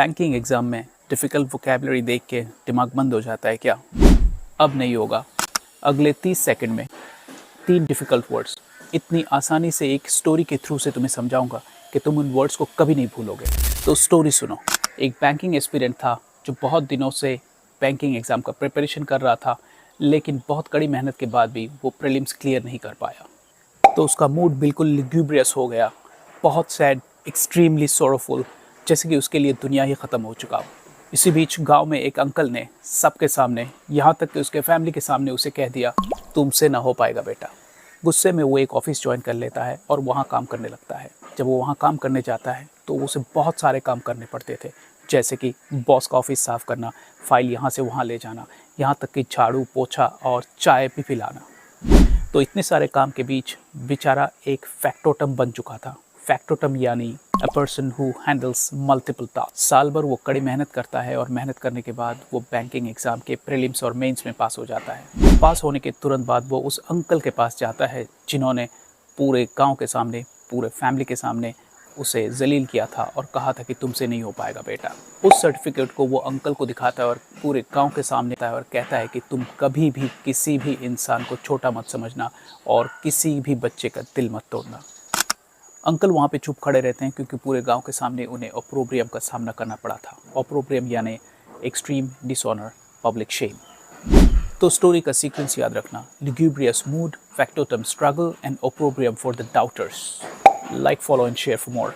Banking exam में difficult vocabulary देख के दिमाग बंद हो जाता है क्या? अब नहीं होगा। अगले 30 सेकंड में 3 डिफ़िकल्ट वर्ड्स इतनी आसानी से एक स्टोरी के थ्रू से तुम्हें समझाऊंगा कि तुम उन वर्ड्स को कभी नहीं भूलोगे। तो स्टोरी सुनो। एक बैंकिंग एस्पिरेंट था जो बहुत दिनों से बैंकिंग एग्ज़ाम का प्रिपरेशन कर रहा था, लेकिन बहुत कड़ी मेहनत के बाद भी वो प्रीलिम्स क्लियर नहीं कर पाया। तो उसका मूड बिल्कुल लिग्यूब्रियस हो गया, बहुत सैड, एक्सट्रीमली सोरोफुल, जैसे कि उसके लिए दुनिया ही ख़त्म हो चुका हो। इसी बीच गांव में एक अंकल ने सबके सामने, यहाँ तक कि उसके फैमिली के सामने उसे कह दिया, तुमसे ना हो पाएगा बेटा। गुस्से में वो एक ऑफिस ज्वाइन कर लेता है और वहाँ काम करने लगता है। जब वो वहाँ काम करने जाता है तो उसे बहुत सारे काम करने पड़ते थे, जैसे कि बॉस का ऑफिस साफ़ करना, फाइल यहाँ से वहाँ ले जाना, यहाँ तक कि झाड़ू पोछा और चाय भी पिलाना। तो इतने सारे काम के बीच बेचारा एक फैक्टोटम बन चुका था। फैक्टोटम यानी a person who handles multiple task. साल भर वो कड़ी मेहनत करता है और मेहनत करने के बाद वो बैंकिंग एग्ज़ाम के प्रीलिम्स और मेंस में पास हो जाता है। पास होने के तुरंत बाद वो उस अंकल के पास जाता है जिन्होंने पूरे गांव के सामने, पूरे फैमिली के सामने उसे जलील किया था और कहा था कि तुमसे नहीं हो पाएगा बेटा। उस सर्टिफिकेट को वो अंकल को दिखाता है और पूरे गांव के सामने आता है और कहता है कि तुम कभी भी किसी भी इंसान को छोटा मत समझना और किसी भी बच्चे का दिल मत तोड़ना। अंकल वहाँ पे चुप खड़े रहते हैं क्योंकि पूरे गांव के सामने उन्हें ऑप्रोब्रियम का सामना करना पड़ा था। ऑप्रोब्रियम यानी एक्सट्रीम डिसऑनर, पब्लिक शेम। तो स्टोरी का सीक्वेंस याद रखना: lugubrious mood, factotum struggle and opprobrium for the doubters. Like, follow and share for more.